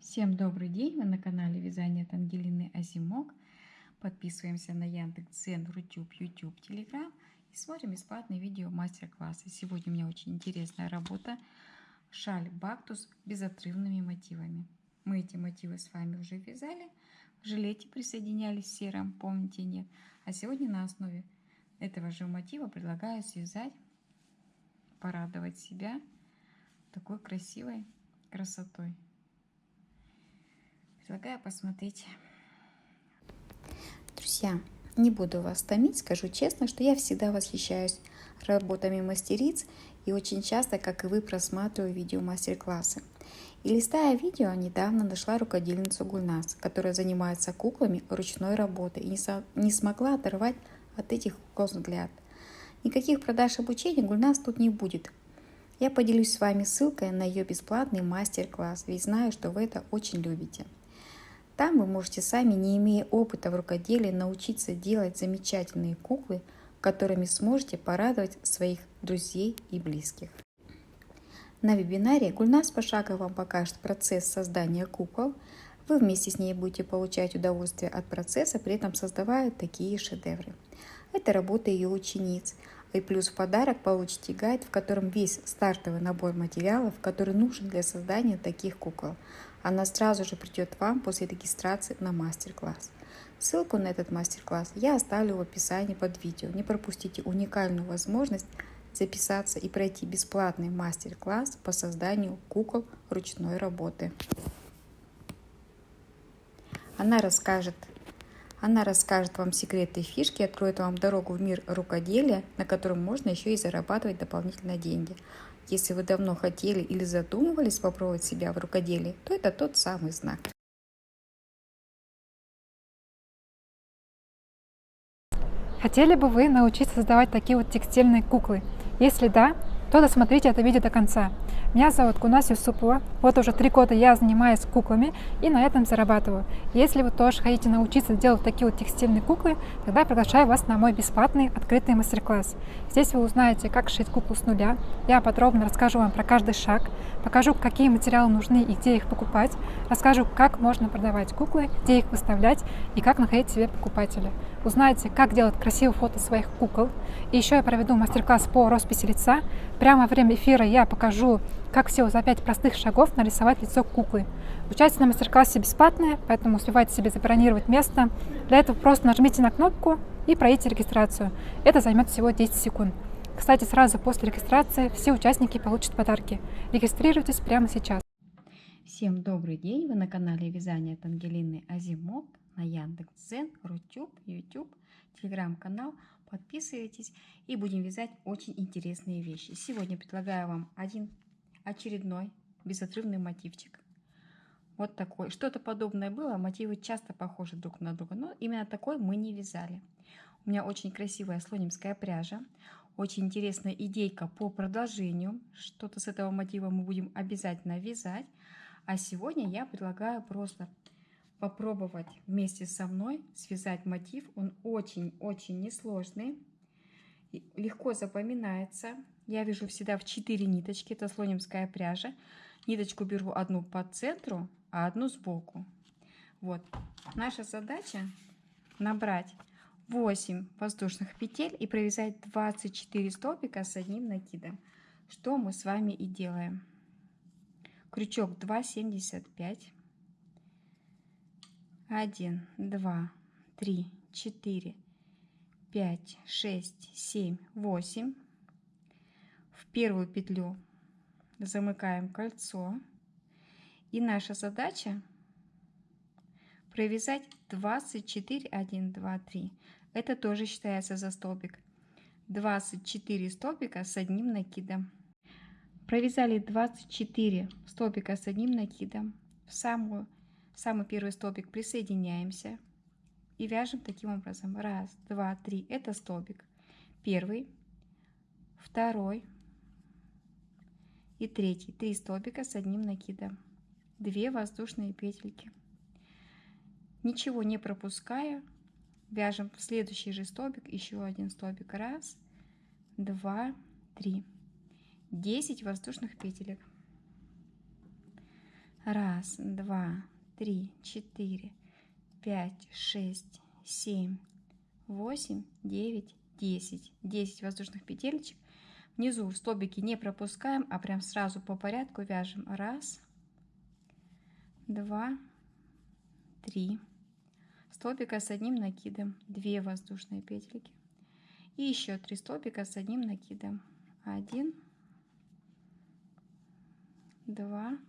Всем добрый день! Вы на канале Вязание от Ангелины Азимок. Подписываемся на Яндекс.Дзен, Рутюб, YouTube, Telegram и смотрим бесплатные видео мастер-классы. Сегодня у меня очень интересная работа. Шаль бактус безотрывными мотивами. Мы эти мотивы с вами уже вязали. В жилете присоединялись в сером, помните, нет? А сегодня на основе этого же мотива предлагаю связать, порадовать себя такой красивой красотой. Предлагаю посмотреть. Друзья, не буду вас томить, скажу честно, что я всегда восхищаюсь работами мастериц и очень часто, как и вы, просматриваю видео мастер-классы. И листая видео, недавно нашла рукодельницу Гульнас, которая занимается куклами ручной работы и не смогла оторвать от этих кукол взгляд. Никаких продаж обучения Гульнас тут не будет. Я поделюсь с вами ссылкой на ее бесплатный мастер-класс, ведь знаю, что вы это очень любите. Там вы можете сами, не имея опыта в рукоделии, научиться делать замечательные куклы, которыми сможете порадовать своих друзей и близких. На вебинаре Гульнас пошагово вам покажет процесс создания кукол. Вы вместе с ней будете получать удовольствие от процесса, при этом создавая такие шедевры. Это работа ее учениц. И плюс в подарок получите гайд, в котором весь стартовый набор материалов, который нужен для создания таких кукол. Она сразу же придет вам после регистрации на мастер-класс. Ссылку на этот мастер-класс я оставлю в описании под видео. Не пропустите уникальную возможность записаться и пройти бесплатный мастер-класс по созданию кукол ручной работы. Она расскажет вам секреты и фишки, откроет вам дорогу в мир рукоделия, на котором можно еще и зарабатывать дополнительные деньги. Если вы давно хотели или задумывались попробовать себя в рукоделии, то это тот самый знак. Хотели бы вы научиться создавать такие вот текстильные куклы? Если да, то досмотрите это видео до конца. Меня зовут Гульнас Юсупова. Вот уже 3 года я занимаюсь куклами и на этом зарабатываю. Если вы тоже хотите научиться делать такие вот текстильные куклы, тогда я приглашаю вас на мой бесплатный открытый мастер-класс. Здесь вы узнаете, как шить куклу с нуля. Я подробно расскажу вам про каждый шаг, покажу, какие материалы нужны и где их покупать, расскажу, как можно продавать куклы, где их выставлять и как находить себе покупателя. Узнаете, как делать красивые фото своих кукол. И еще я проведу мастер-класс по росписи лица. Прямо во время эфира я покажу, как всего за 5 простых шагов нарисовать лицо куклы. Участие на мастер-классе бесплатное, поэтому успевайте себе забронировать место. Для этого просто нажмите на кнопку и пройдите регистрацию. Это займет всего 10 секунд. Кстати, сразу после регистрации все участники получат подарки. Регистрируйтесь прямо сейчас. Всем добрый день! Вы на канале Вязание от Ангелины Азимок на Яндекс.Дзен, Рутюб, YouTube, Telegram-канал. Подписывайтесь и будем вязать очень интересные вещи. Сегодня предлагаю вам один очередной безотрывный мотивчик. Вот такой. Что-то подобное было, мотивы часто похожи друг на друга, но именно такой мы не вязали. У меня очень красивая слонимская пряжа, очень интересная идейка по продолжению. Что-то с этого мотива мы будем обязательно вязать. А сегодня я предлагаю просто попробовать вместе со мной связать мотив. Он очень-очень несложный, легко запоминается. Я вяжу всегда в 4 ниточки, это слонимская пряжа. Ниточку беру одну по центру, а одну сбоку. Вот. Наша задача набрать 8 воздушных петель и провязать 24 столбика с одним накидом, что мы с вами и делаем. Крючок 2,75, 1, 2, 3, 4, 5, 6, 7, 8. В первую петлю замыкаем кольцо. И наша задача провязать 24, 1, 2, 3. Это тоже считается за столбик. 24 столбика с одним накидом. Провязали 24 столбика с одним накидом. В самый первый столбик присоединяемся и вяжем таким образом. 1, 2, 3. Это столбик. Первый, второй и третий. 3 столбика с одним накидом. 2 воздушные петельки. Ничего не пропуская, вяжем в следующий же столбик еще один столбик. 1, 2, 3. 10 воздушных петелек. Раз, два, три, 4, 5, 6, 7, 8, 9, 10. 10 воздушных петелечек. Внизу столбики не пропускаем, а прям сразу по порядку вяжем. Раз, два, три. Столбика с одним накидом. 2 воздушные петельки. И еще 3 столбика с одним накидом. 1, 2,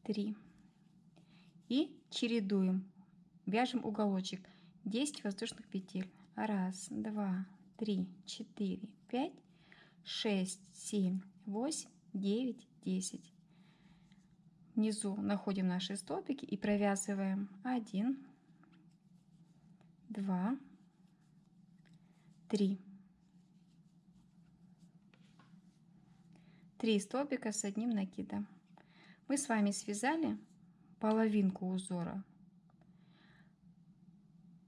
3. И чередуем. Вяжем уголочек. 10 воздушных петель. Раз, два, 3, 4, 5, 6, 7, 8, 9, 10. Внизу находим наши столбики и провязываем 1, 2, 3. 3 столбика с одним накидом. Мы с вами связали половинку узора.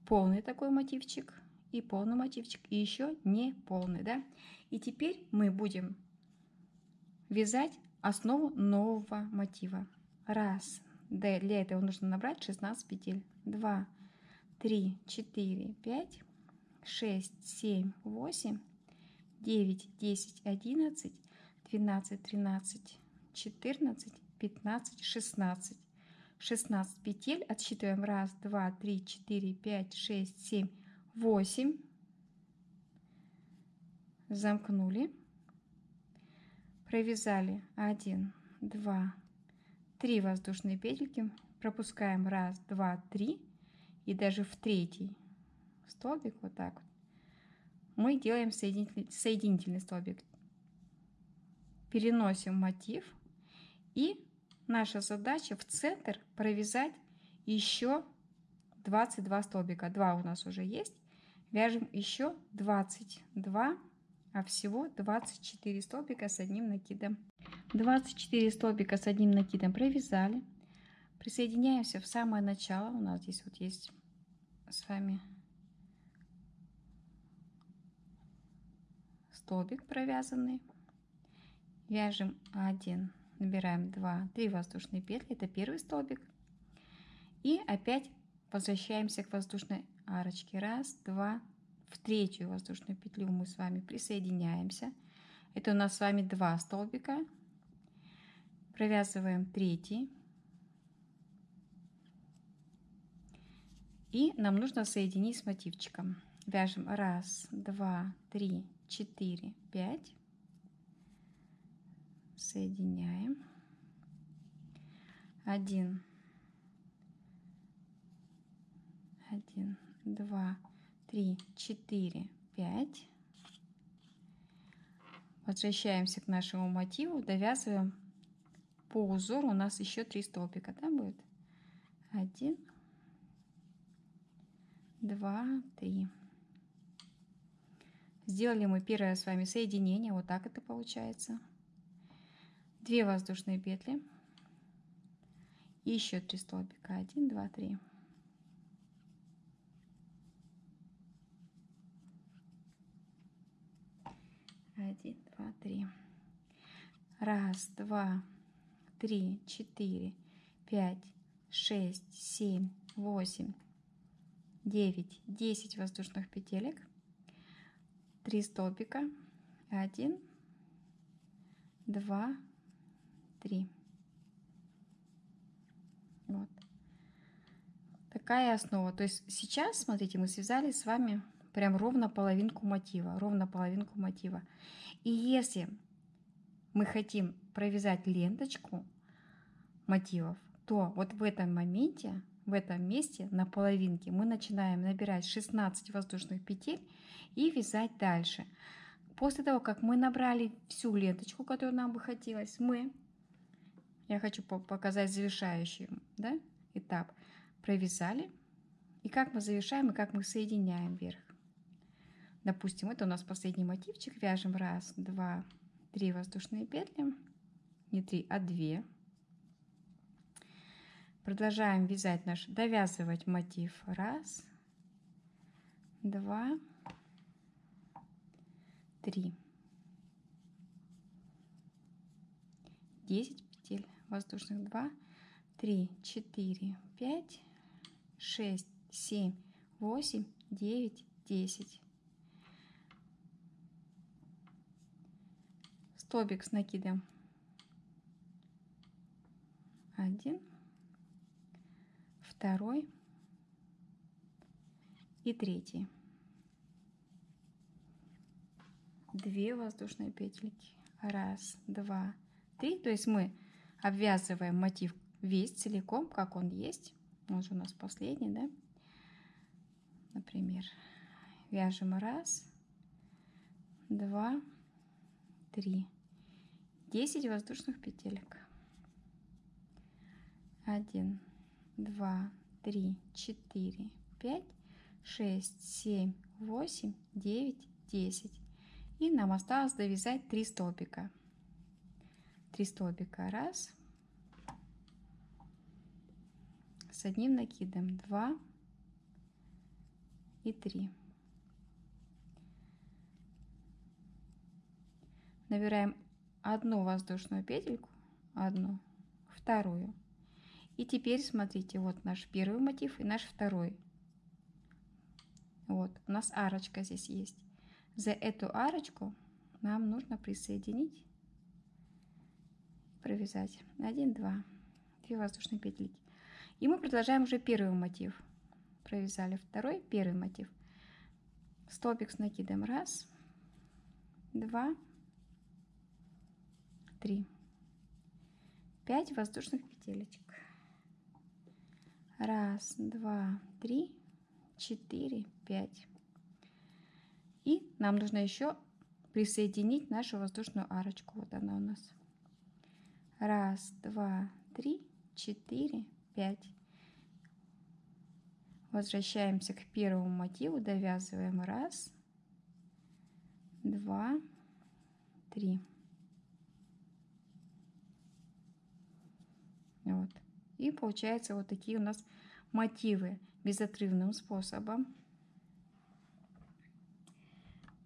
Полный такой мотивчик и полный мотивчик, и еще не полный, да? И теперь мы будем вязать основу нового мотива. Раз, для этого нужно набрать 16 петель. 2, 3, 4, 5, 6, 7, 8, 9, 10, 11, 12, 13, 14, 15, 16. 16 петель. Отсчитываем. Раз, два, 3, 4, 5, 6, 7, 8. Замкнули. Провязали 1, 2, 3 воздушные петельки. Пропускаем 1, 2, 3. И даже в третий столбик вот так вот мы делаем соединительный столбик. Переносим мотив, и наша задача в центр провязать еще 22 столбика. 2 у нас уже есть. Вяжем еще 22, а всего 24 столбика с одним накидом. 24 столбика с одним накидом провязали. Присоединяемся в самое начало. У нас здесь вот есть с вами столбик провязанный. Вяжем 1, набираем 2, 3 воздушные петли, это первый столбик. И опять возвращаемся к воздушной арочке. Раз, два, в третью воздушную петлю мы с вами присоединяемся. Это у нас с вами 2 столбика. Провязываем третий. И нам нужно соединить с мотивчиком. Вяжем 1, 2, 3, 4, 5. Соединяем. 1, 2, 3, 4, 5. Возвращаемся к нашему мотиву, довязываем по узору. У нас еще 3 столбика, да, будет? 1, 2, 3. Сделали мы первое с вами соединение, вот так это получается. 2 воздушные петли и еще 3 столбика. 1, 2, 3. Один, два, 3. 1, 2, 3, 4, 5, 6, 7, 8, 9, 10 воздушных петелек. 3 столбика. 1, 2, 3. Вот такая основа. То есть сейчас, смотрите, мы связали с вами прям ровно половинку мотива. И если мы хотим провязать ленточку мотивов, то вот в этом моменте, в этом месте на половинке мы начинаем набирать 16 воздушных петель и вязать дальше. После того, как мы набрали всю ленточку, которую нам бы хотелось, я хочу показать завершающий, да, этап. Провязали. И как мы завершаем, и как мы соединяем вверх. Допустим, это у нас последний мотивчик. Вяжем 1, 2, 3 воздушные петли. Не 3, а 2. Продолжаем вязать довязывать мотив. 1, 2, 3. 10 петель воздушных, 2, 3, 4, 5, 6, 7, 8, 9, 10. Столбик с накидом 1, 2 и 3. 2 воздушные петельки. 1, 2, 3. То есть мы обвязываем мотив весь целиком, как он есть. Он же у нас последний, да? Например, вяжем 1, 2, 3. 10 воздушных петелек. 1, 2, 3, 4, 5, 6, 7, 8, 9, 10. И нам осталось довязать 3 столбика. 3 столбика. 1. С одним накидом. 2 и 3. Набираем одну воздушную петельку, одну, вторую. И теперь смотрите, вот наш первый мотив и наш второй. Вот, у нас арочка здесь есть. За эту арочку нам нужно присоединить, провязать 1, 2, 2 воздушные петельки. И мы продолжаем уже первый мотив. Провязали второй, первый мотив. Столбик с накидом 1, 2, 3. 5 воздушных петелечек. 1, 2, 3, 4, 5. И нам нужно еще присоединить нашу воздушную арочку. Вот она у нас. 1, 2, 3, 4, 5. Возвращаемся к первому мотиву, довязываем 1, 2, 3. Вот. И получается вот такие у нас мотивы безотрывным способом.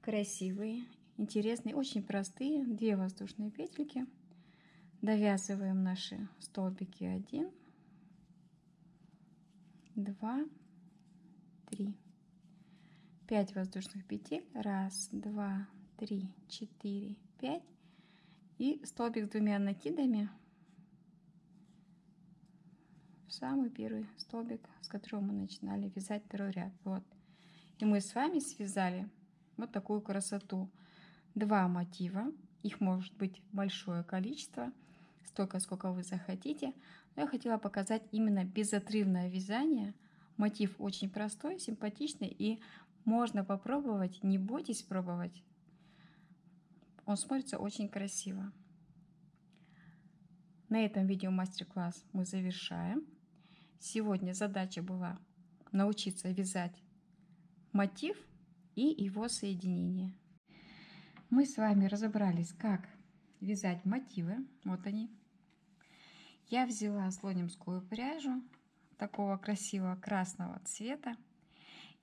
Красивые, интересные, очень простые. 2 воздушные петельки. Довязываем наши столбики 1, 2, 3. 5 воздушных петель. 1, 2, 3, 4, 5. И столбик с 2 накидами. Самый первый столбик, с которого мы начинали вязать второй ряд. Вот. И мы с вами связали вот такую красоту. 2 мотива. Их может быть большое количество, столько, сколько вы захотите. Но я хотела показать именно безотрывное вязание. Мотив очень простой, симпатичный, и можно попробовать, не бойтесь пробовать. Он смотрится очень красиво. На этом видео мастер-класс мы завершаем. Сегодня задача была научиться вязать мотив и его соединение. Мы с вами разобрались, как вязать мотивы. Вот они. Я взяла слонимскую пряжу такого красивого красного цвета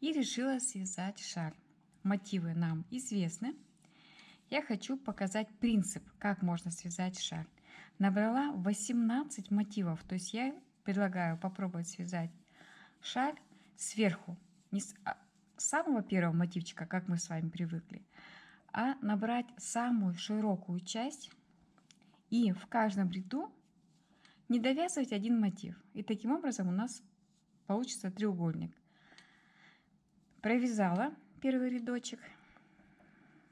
и решила связать шаль. Мотивы нам известны. Я хочу показать принцип, как можно связать шаль. Набрала 18 мотивов, то есть я предлагаю попробовать связать шаль сверху, не с самого первого мотивчика, как мы с вами привыкли, а набрать самую широкую часть и в каждом ряду не довязывать один мотив. И таким образом у нас получится треугольник. Провязала первый рядочек,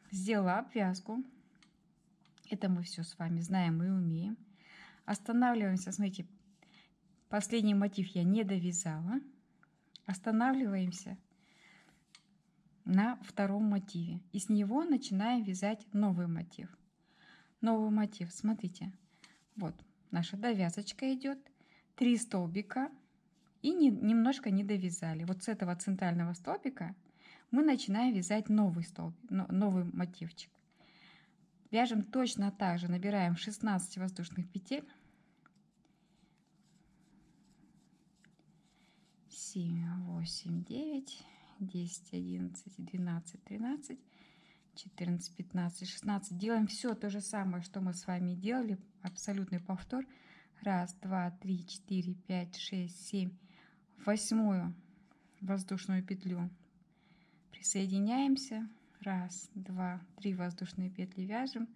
сделала обвязку. Это мы все с вами знаем и умеем. Останавливаемся, смотрите, последний мотив я не довязала. Останавливаемся на втором мотиве. И с него начинаем вязать новый мотив. Новый мотив, смотрите, вот наша довязочка идет, 3 столбика и немножко не довязали. Вот с этого центрального столбика мы начинаем вязать новый столбик, новый мотивчик. Вяжем точно так же, набираем 16 воздушных петель. 7, 8, 9, 10, 11, 12, 13, 14, 15, 16. Делаем все то же самое, что мы с вами делали. Абсолютный повтор. Раз, два, три, 4, 5, 6, 7. В 8 воздушную петлю присоединяемся. Раз, два, 3 воздушные петли вяжем.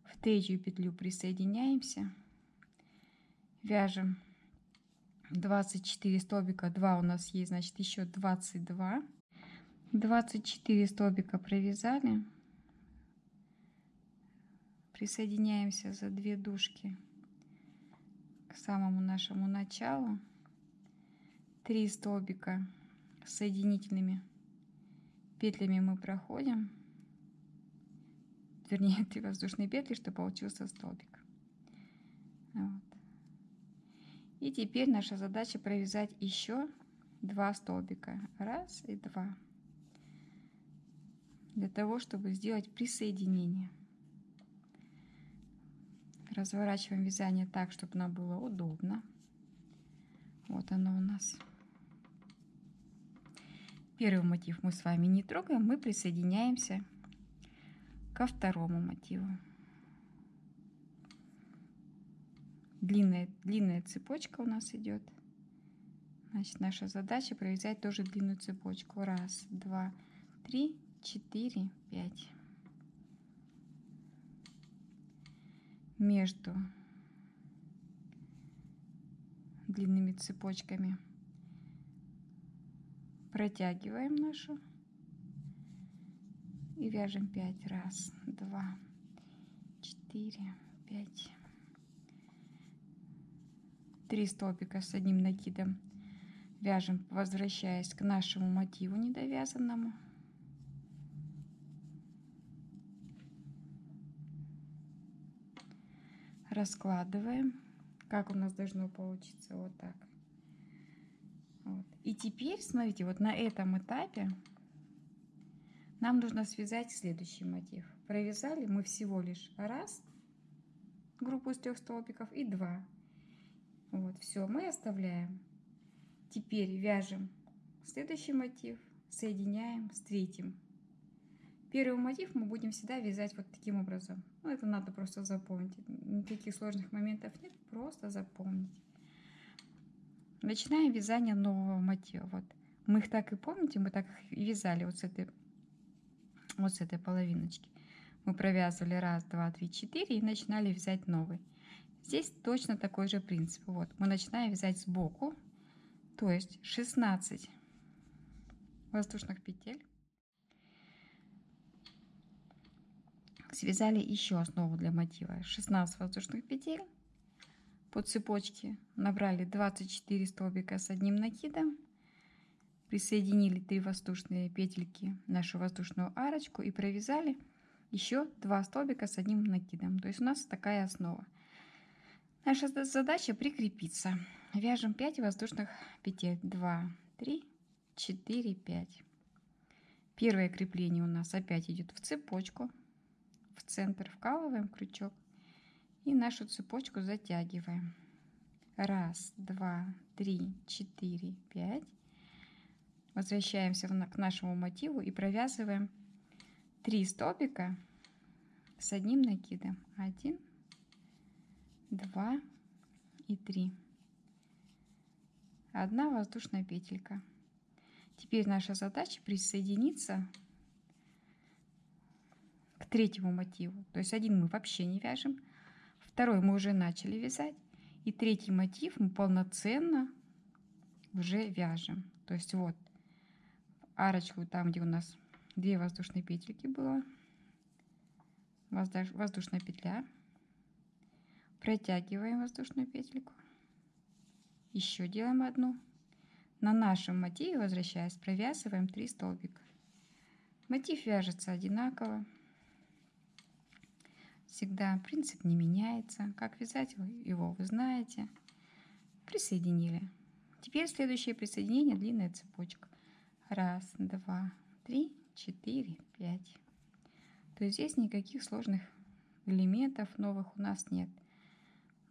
В 3 петлю присоединяемся. Вяжем 24 столбика. 2 у нас есть, значит еще 22. 24 столбика провязали. Присоединяемся за 2 дужки к самому нашему началу. 3 столбика с соединительными петлями мы проходим, вернее 3 воздушные петли, чтобы получился столбик. Вот. И теперь наша задача провязать еще 2 столбика. Раз и 2. Для того, чтобы сделать присоединение. Разворачиваем вязание так, чтобы нам было удобно. Вот оно у нас. Первый мотив мы с вами не трогаем, мы присоединяемся ко второму мотиву. Длинная цепочка у нас идет. Значит, наша задача провязать тоже длинную цепочку. Раз, два, 3, 4, 5. Между длинными цепочками протягиваем нашу и вяжем 5. Раз, два, 4, 5. 3 столбика с одним накидом вяжем, возвращаясь к нашему мотиву недовязанному. Раскладываем, как у нас должно получиться, вот так. Вот. И теперь, смотрите, вот на этом этапе нам нужно связать следующий мотив. Провязали мы всего лишь раз группу из 3 столбиков и 2. Вот, все, мы оставляем. Теперь вяжем следующий мотив, соединяем с третьим. Первый мотив мы будем всегда вязать вот таким образом. Ну, это надо просто запомнить. Никаких сложных моментов нет, просто запомнить. Начинаем вязание нового мотива. Вот. Мы их так и помните, мы так и вязали вот с этой половиночки. Мы провязывали раз, два, 3, 4 и начинали вязать новый. Здесь точно такой же принцип. Вот, мы начинаем вязать сбоку, то есть 16 воздушных петель. Связали еще основу для мотива. 16 воздушных петель. По цепочке набрали 24 столбика с одним накидом. Присоединили 3 воздушные петельки в нашу воздушную арочку и провязали еще 2 столбика с одним накидом. То есть у нас такая основа. Наша задача прикрепиться. Вяжем 5 воздушных петель. 2, 3, 4, 5. Первое крепление у нас опять идет в цепочку. В центр вкалываем крючок и нашу цепочку затягиваем. Раз, два, 3, 4, 5. Возвращаемся к нашему мотиву и провязываем 3 столбика с одним накидом. 1, 2 и 3. 1 воздушная петелька. Теперь наша задача присоединиться к третьему мотиву. То есть один мы вообще не вяжем, второй мы уже начали вязать, и третий мотив мы полноценно уже вяжем. То есть вот арочку, там где у нас 2 воздушные петельки было, воздушная петля, протягиваем воздушную петельку, еще делаем одну. На нашем мотиве, возвращаясь, провязываем 3 столбика. Мотив вяжется одинаково. Всегда принцип не меняется. Как вязать его вы знаете. Присоединили. Теперь следующее присоединение — длинная цепочка. Раз, два, 3, 4, 5. То есть здесь никаких сложных элементов новых у нас нет.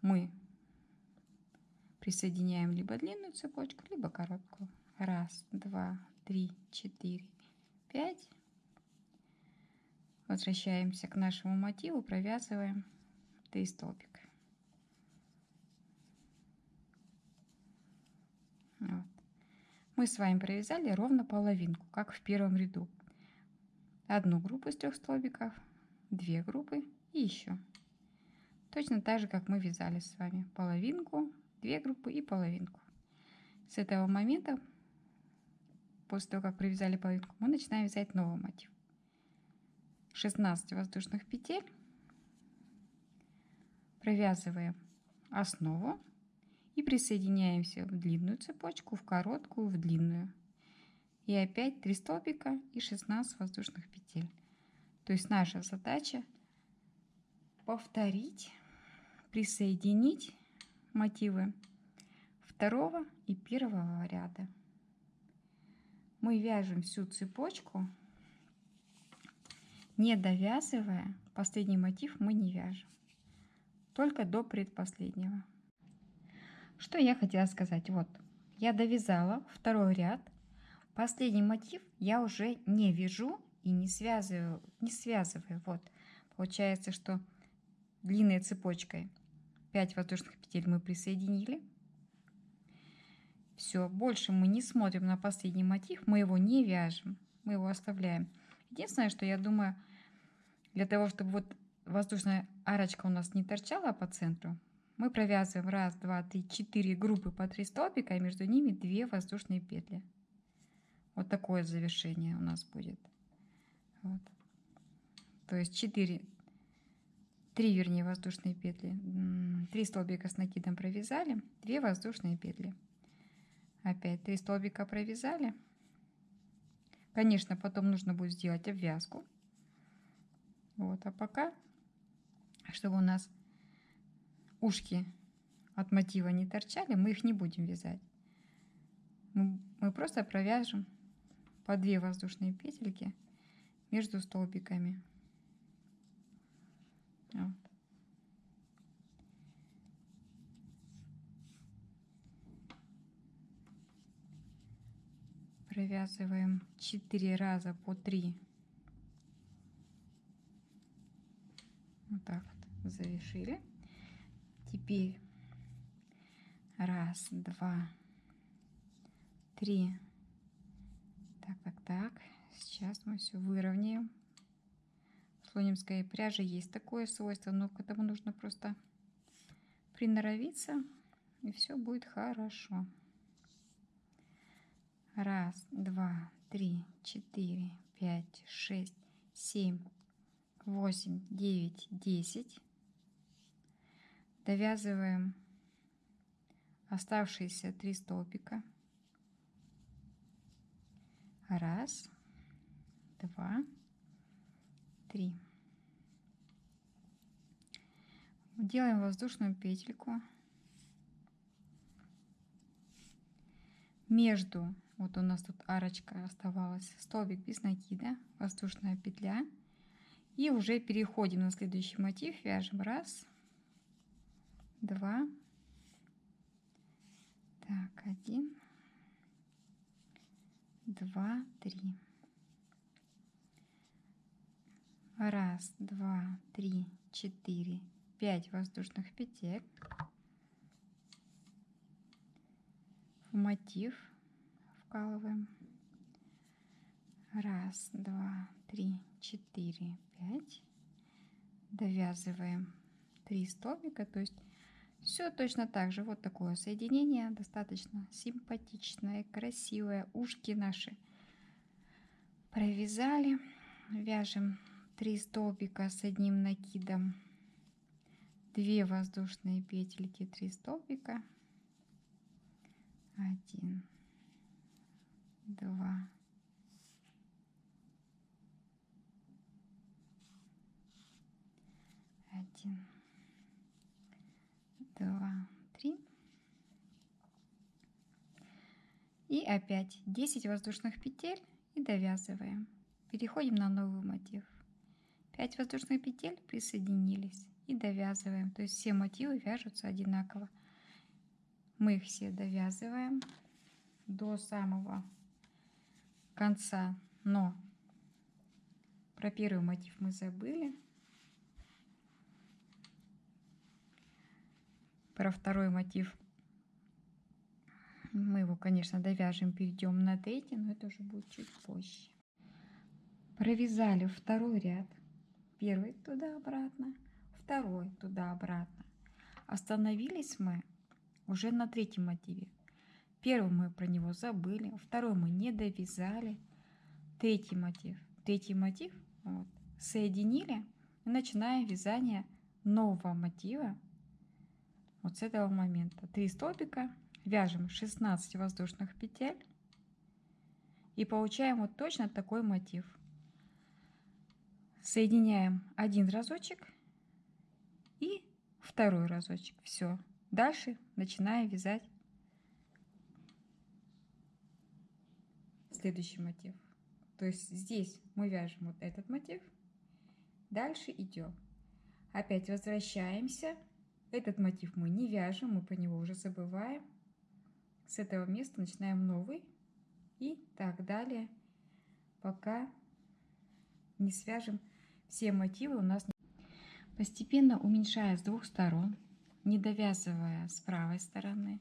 Мы присоединяем либо длинную цепочку, либо короткую. Раз, два, 3, 4, 5. Возвращаемся к нашему мотиву, провязываем 3 столбика. мы с вами провязали ровно половинку, как в первом ряду. Одну группу из 3 столбиков, 2 группы и еще. Точно так же, как мы вязали с вами половинку, 2 группы и половинку. С этого момента, после того, как провязали половинку, мы начинаем вязать новый мотив. 16 воздушных петель, провязываем основу и присоединяемся в длинную цепочку, в короткую, в длинную. И опять 3 столбика и 16 воздушных петель. То есть наша задача повторить, присоединить мотивы второго и первого ряда. Мы вяжем всю цепочку, не довязывая. Последний мотив мы не вяжем, только до предпоследнего. Что я хотела сказать? Вот, я довязала второй ряд. Последний мотив я уже не вяжу и не связываю. Вот, получается, что длинной цепочкой 5 воздушных петель мы присоединили. Все, больше мы не смотрим на последний мотив, мы его не вяжем, мы его оставляем. Единственное, что я думаю, для того, чтобы вот воздушная арочка у нас не торчала по центру, мы провязываем 1, 2, 3, 4 группы по 3 столбика, и между ними 2 воздушные петли. Вот такое завершение у нас будет. Вот. То есть 3 вернее воздушные петли, 3 столбика с накидом провязали, 2 воздушные петли. Опять 3 столбика провязали. Конечно, потом нужно будет сделать обвязку. Вот, а пока, чтобы у нас ушки от мотива не торчали, мы их не будем вязать. Мы просто провяжем по 2 воздушные петельки между столбиками. Вот. Провязываем 4 раза по 3. Вот так вот завершили. Теперь 1, 2, 3. Так. Сейчас мы все выровняем. В слонимской пряже есть такое свойство, но к этому нужно просто приноровиться, и все будет хорошо. 1, 2, 3, 4, 5, 6, 7, 8, 9, 10. Довязываем оставшиеся 3 столбика. 1, 2, 3. Делаем воздушную петельку между, вот у нас тут арочка оставалась, столбик без накида, воздушная петля, и уже переходим на следующий мотив, вяжем 1, 2, так, 1, 2, 3. 1, 2, 3, 4, 5 воздушных петель в мотив вкалываем. 1, 2, 3, 4, 5. Довязываем 3 столбика, то есть все точно так же. Вот такое соединение, достаточно симпатичное, красивое. Ушки наши провязали. Вяжем 3 столбика с одним накидом, 2 воздушные петельки, 3 столбика, 1, 2, 1, 2, 3. И опять 10 воздушных петель и довязываем. Переходим на новый мотив. 5 воздушных петель присоединились и довязываем. То есть все мотивы вяжутся одинаково. Мы их все довязываем до самого конца, но про первый мотив мы забыли. Про второй мотив Мы его, конечно, довяжем, перейдем на третий, но это уже будет чуть позже. Провязали второй ряд. Первый туда-обратно, второй туда-обратно. Остановились мы уже на третьем мотиве. Первый мы про него забыли, второй мы не довязали. Третий мотив. Третий мотив вот, соединили и начинаем вязание нового мотива. Вот с этого момента 3 столбика, вяжем 16 воздушных петель и получаем вот точно такой мотив. Соединяем один разочек и второй разочек. Все. Дальше начинаем вязать следующий мотив. То есть здесь мы вяжем вот этот мотив. Дальше идем. Опять возвращаемся. Этот мотив мы не вяжем, мы по него уже забываем. С этого места начинаем новый. И так далее, пока не свяжем все мотивы у нас. Постепенно уменьшая с двух сторон, не довязывая с правой стороны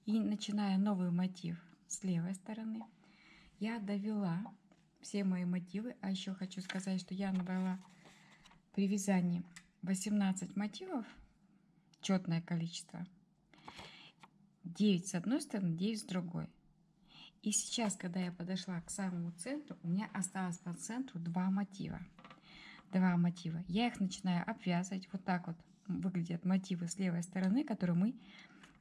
и начиная новый мотив с левой стороны, я довела все мои мотивы. А еще хочу сказать, что я набрала при вязании 18 мотивов, четное количество, 9 с одной стороны, 9 с другой. И сейчас, когда я подошла к самому центру, у меня осталось по центру два мотива. Я их начинаю обвязывать. Вот так вот выглядят мотивы с левой стороны, которые мы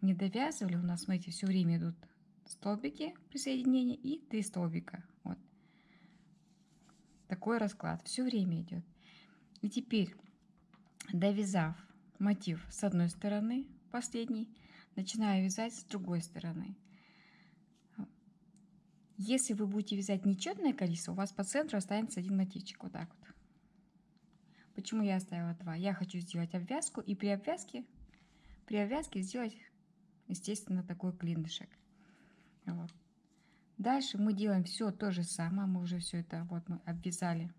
не довязывали. У нас, смотрите, все время идут столбики при соединении и 3 столбика. Вот такой расклад. Все время идет. И теперь, довязав мотив с одной стороны, последний, начинаю вязать с другой стороны. Если вы будете вязать нечетное количество, у вас по центру останется один мотивчик. Вот так вот. Почему я оставила 2? Я хочу сделать обвязку, и при обвязке сделать, естественно, такой клинышек. Вот. Дальше мы делаем все то же самое. Мы уже все это вот мы обвязали.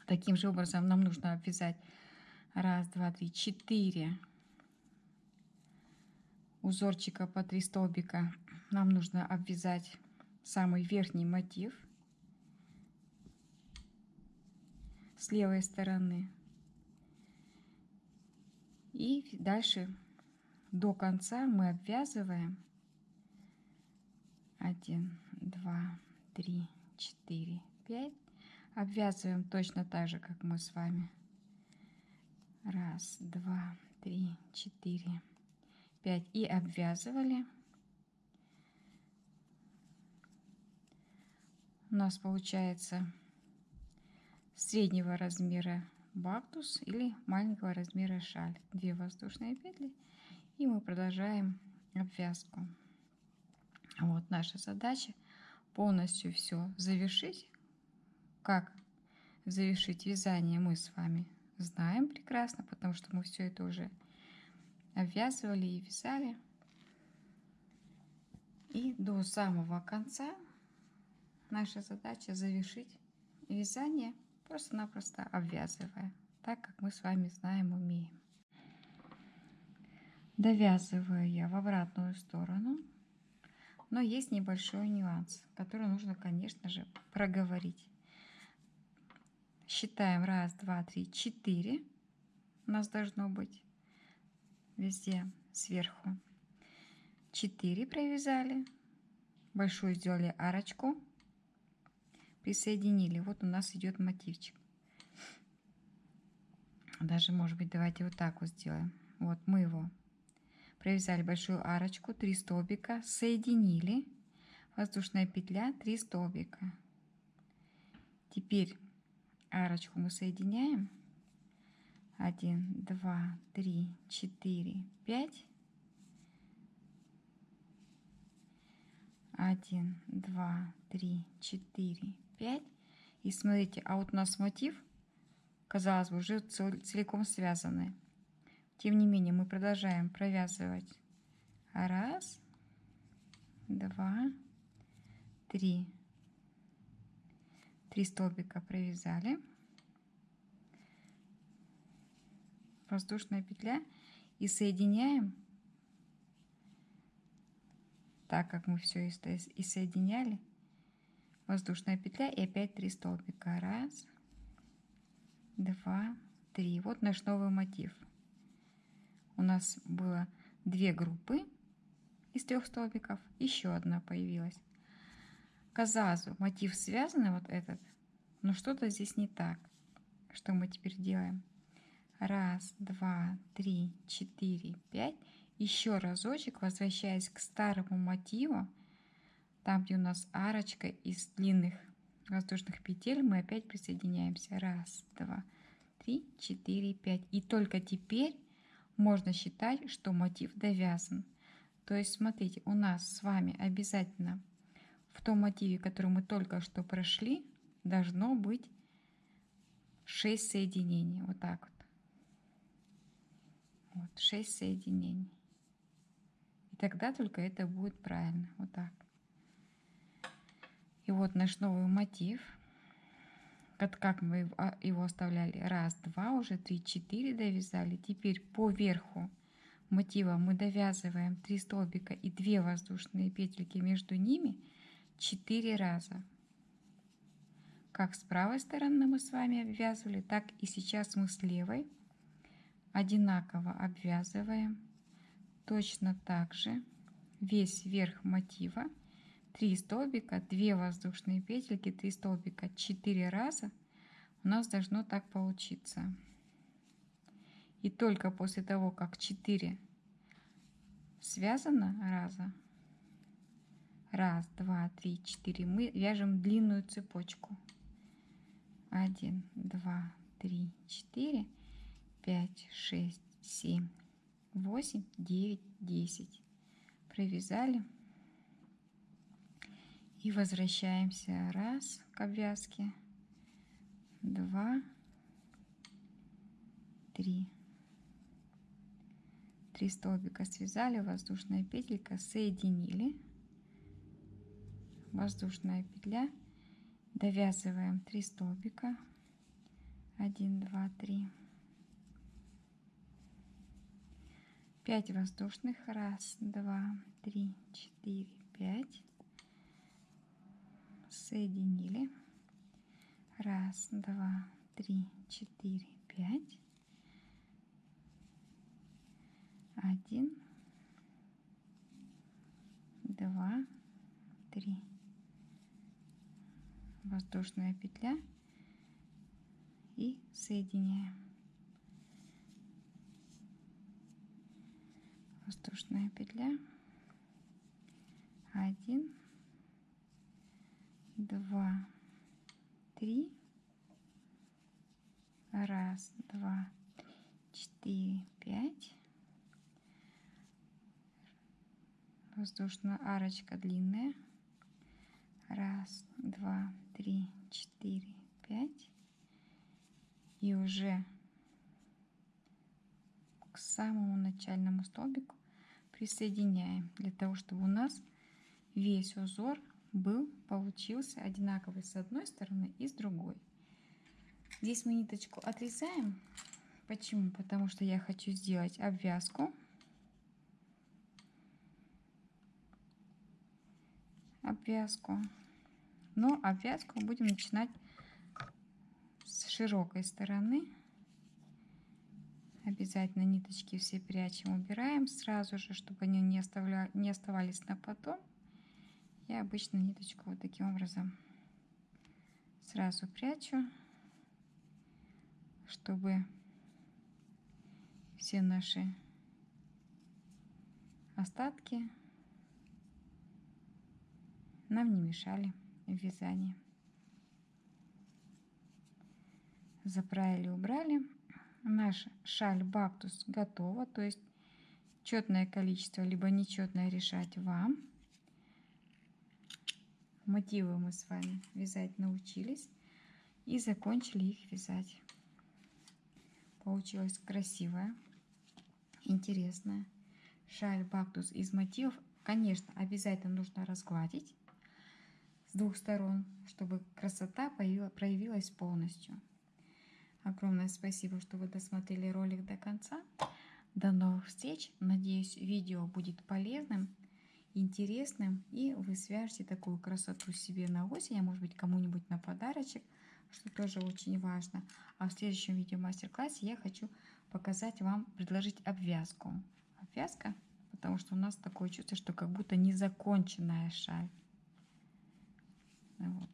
Таким же образом нам нужно обвязать 1, 2, 3, 4 узорчика по 3 столбика. Нам нужно обвязать самый верхний мотив с левой стороны. И дальше до конца мы обвязываем 1, 2, 3, 4, 5. Обвязываем точно так же, как мы с вами. 1, 2, 3, 4, 5. И обвязывали. У нас получается среднего размера бактус или маленького размера шаль. 2 воздушные петли. И мы продолжаем обвязку. Вот наша задача полностью все завершить. Как завершить вязание мы с вами знаем прекрасно, потому что мы все это уже обвязывали и вязали. И до самого конца наша задача завершить вязание, просто-напросто обвязывая, так как мы с вами знаем, умеем. Довязываю я в обратную сторону, но есть небольшой нюанс, который нужно, конечно же, проговорить. Считаем 1, 2, 3, 4. У нас должно быть везде сверху. 4 провязали, большую сделали арочку, присоединили. Вот у нас идет мотивчик. Даже, может быть, давайте вот так вот сделаем. Вот мы его провязали, большую арочку, 3 столбика, соединили, воздушная петля, 3 столбика. Теперь арочку мы соединяем. 1, 2, 3, 4, 5. 1, 2, 3, 4, 5. И смотрите, а вот у нас мотив, казалось бы, уже целиком связанный. Тем не менее, мы продолжаем провязывать 1, 2, 3. 3 столбика провязали. Воздушная петля. И соединяем так как мы все и соединяли. Воздушная петля и опять 3 столбика. 1, 2, 3. Вот наш новый мотив. У нас было 2 группы из 3 столбиков, еще одна появилась. Казалось бы, мотив связанный вот этот, но что-то здесь не так. Что мы теперь делаем? 1, 2, 3, 4, 5. Еще разочек, возвращаясь к старому мотиву, там, где у нас арочка из длинных воздушных петель, мы опять присоединяемся. 1, 2, 3, 4, 5. И только теперь можно считать, что мотив довязан. То есть, смотрите, у нас с вами обязательно в том мотиве, который мы только что прошли, должно быть 6 соединений. Вот так вот. Вот, 6 соединений. И тогда только это будет правильно. Вот так. И вот наш новый мотив. Как мы его оставляли? 1, 2, уже 3, 4 довязали. Теперь по верху мотива мы довязываем 3 столбика и 2 воздушные петельки между ними 4 раза. Как с правой стороны мы с вами обвязывали, так и сейчас мы с левой одинаково обвязываем. Точно так же весь верх мотива 3 столбика, 2 воздушные петельки, 3 столбика 4 раза у нас должно так получиться. И только после того, как 4 связано раза, 1, 2, 3, 4, мы вяжем длинную цепочку. 1, 2, 3, 4, 5, 6, 7, 8, 9, 10. Провязали. И возвращаемся 1 к обвязке, 2, 3. 3 столбика связали, воздушная петелька, соединили, воздушная петля, довязываем 3 столбика, 1, 2, 3, 5 воздушных, 1, 2, 3, 4, 5, соединили, 1, 2, 3, 4, 5, 1, 2, 3, воздушная петля и соединяем. Воздушная петля, 1, 2, 3, 1, 2, 4, 5. Воздушная арочка длинная. 1, 2, 3, 4, 5. И уже к самому начальному столбику присоединяем, для того, чтобы у нас весь узор получился одинаковый с одной стороны и с другой. Здесь мы ниточку отрезаем. Почему? Потому что я хочу сделать обвязку. Но обвязку будем начинать с широкой стороны. Обязательно ниточки все прячем, убираем сразу же, чтобы они не оставались на потом. Я обычно ниточку вот таким образом сразу прячу, чтобы все наши остатки нам не мешали в вязании. Заправили, убрали. Наша шаль-бактус готова, то есть четное количество либо нечетное решать вам. Мотивы мы с вами вязать научились и закончили их вязать. Получилась красивая, интересная шаль-бактус из мотивов. Конечно, обязательно нужно разгладить с двух сторон, чтобы красота проявилась полностью. Огромное спасибо, что вы досмотрели ролик до конца. До новых встреч. Надеюсь, видео будет полезным. интересным, и вы свяжете такую красоту себе на осень, а может быть кому-нибудь на подарочек, что тоже очень важно. А в следующем видео мастер-классе я хочу показать вам, предложить обвязку. Обвязка, потому что у нас такое чувство, что как будто незаконченная шаль. Вот.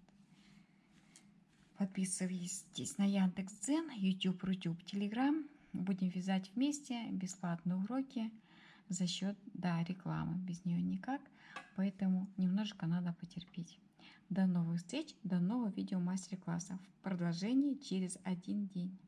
Подписывайтесь на Яндекс.Дзен, YouTube, Рутюб, Telegram. Будем вязать вместе бесплатные уроки за счет, да, рекламы. Без нее никак, поэтому немножко надо потерпеть. До новых встреч, до нового видео мастер-класса в продолжении через один день.